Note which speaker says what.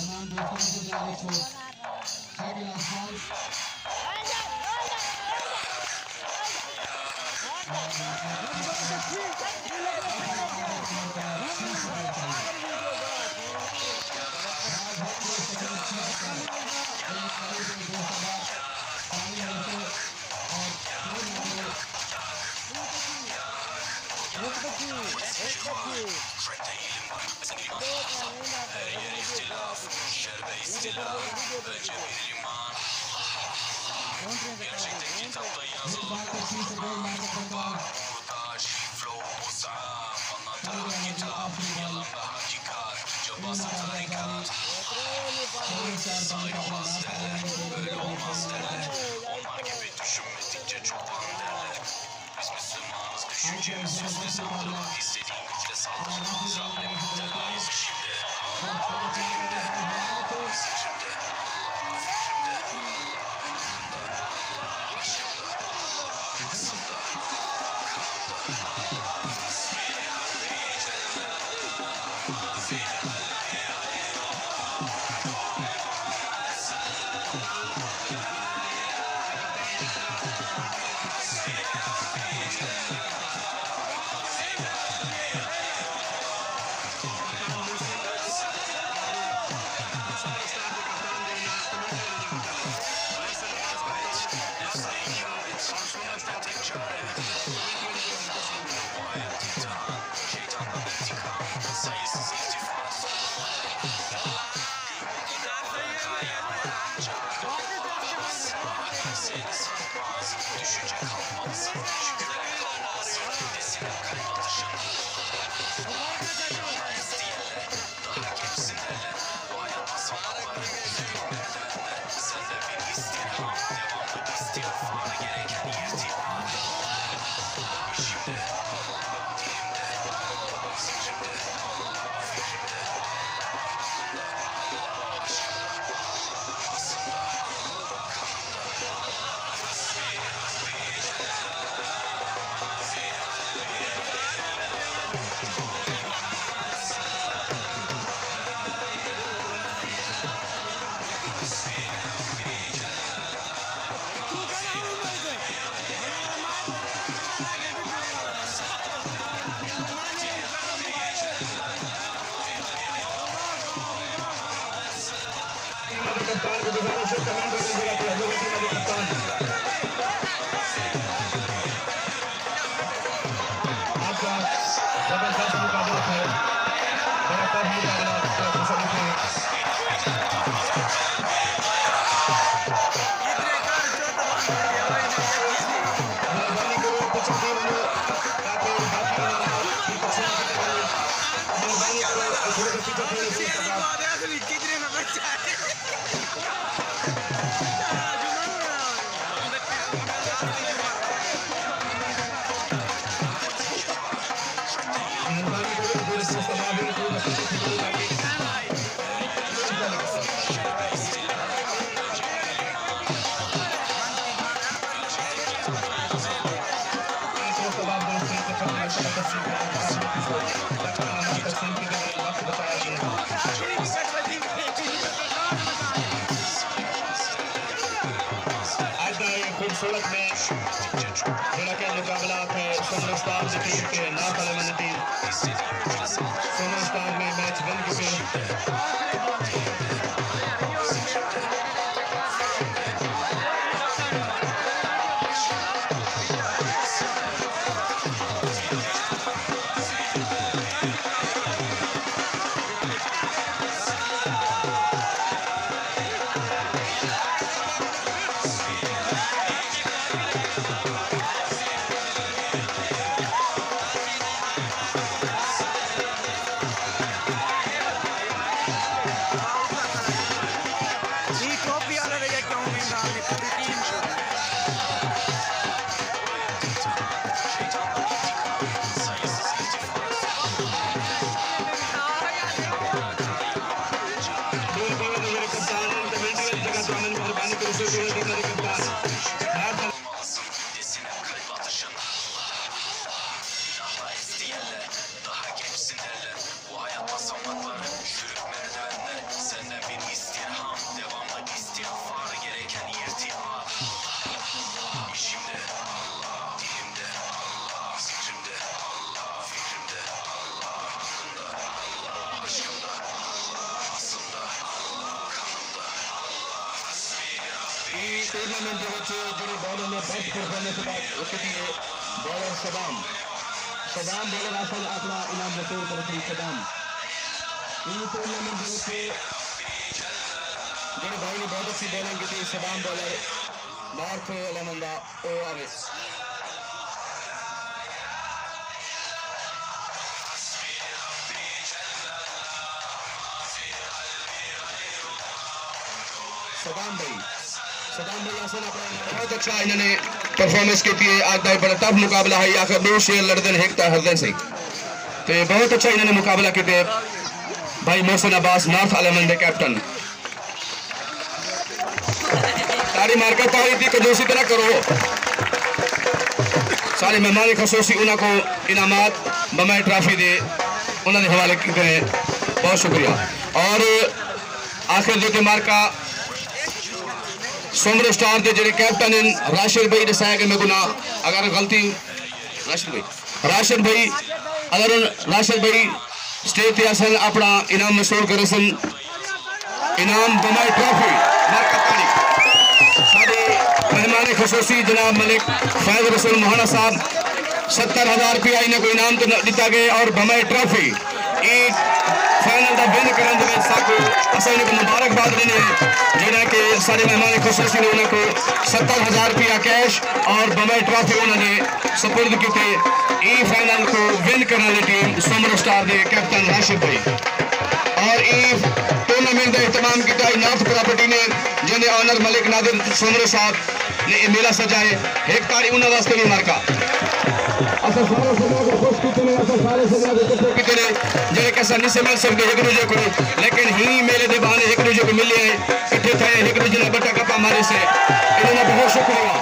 Speaker 1: Hemen dostlarımıza davet çok. Sevgili Aslan.
Speaker 2: Gerçekten kitapta yazılan burada şifre olsam anlatarım kitap yalan ve hakikat cabası tarikat sayılmaz derler böyle olmaz derler onlar gibi düşünmedikçe çoban derler biz Müslümanız düşüncemiz yüzde saldırmak istediğin güçle saldırmamız Rabbim müptelayız şimdi düşünce kalmaz, şükürler kalmaz, desine kalp atışın. Daha isteyenler, daha geçsinler, bu hayat basamakları, sürün merdivenler, sende bir istirham, devamlı istiğfara gereken irtibar. Şimdi, dilimde, sicimde, fikrimde, aşkımda, aslında,
Speaker 3: खूबसूरत में जोड़ा के मुकाबला है सोनो star team के नाकालमन team सोनो star में match बन चुके
Speaker 2: desine kalp atışın. Daha isteyenler, daha gençsin derler. Bu hayat basamakları, çürük merdivenler, senden bir
Speaker 3: tournament के जो बॉलर ने बेस्ट परफॉर्मेंस की है बॉलर सदाम बॉलर असल अपना इनाम वसूल करते सदाम इन टूर्नामेंट के जो भाई ने बहुत अच्छी बॉलिंग की थी सदाम बॉलर नॉर्थ लमंदा ओआरएस सदाम भाई असल अपना बहुत अच्छा इन्होंने परफॉर्मेंस की थी आज का बड़ा टफ मुकाबला है आखिर 2 शेर लड़ते हैं एक हरदन से तो बहुत अच्छा इन्होंने मुकाबला किया भाई मोहसिन अब्बास नॉर्थ अलमंद कैप्टन तारी मारकर तारी थी कंजूसी तरह करो सारे मेहमान खसूसी उनको इनामात बम्बई ट्रॉफी दे उन्होंने हवाले किए बहुत शुक्रिया और आखिर जो मार्का सोमर स्टार के जो कैप्टन हैं राशिद भाई दसाया कि मैं गुना अगर गलती राशिद भाई अगर राशिद भाई स्टेज पे असन अपना इनाम मसूल करे सन इनाम बम्बई ट्रॉफी मार्का साढ़े मेहमान खसूसी जनाब मलिक फैज रसूल मोहना साहब 70,000 रुपया इन्हें को इनाम तो दिता गया और बम्बई ट्रॉफी फाइनल का विन करने के साकू असा इनको मुबारकबाद देने जिन्हें कि सारे मेहमान खसूसी ने उन्हें को 70,000 रुपया कैश और बम्बई ट्रॉफी उन्होंने सपुर्द की थे ई फाइनल को विन करने वाली टीम सोमर स्टार के कैप्टन राशिद भाई और ई टूर्नामेंट का एहतमाम किया नॉर्थ प्रॉपर्टी ने जिन्हें ऑनर मलिक नादिर सोमर साहब ने मेला सजाए एक तारीख उन्होंने वास्ते भी मार्का जेडे कैसा नहीं से मिल सकते एक दूजे को लेकिन ही मेले के बहाने एक दूजे को मिले इकट्ठे थे एक दूजे ने बट्टा कपा मारे से इन्होंने बहुत शुक्रिया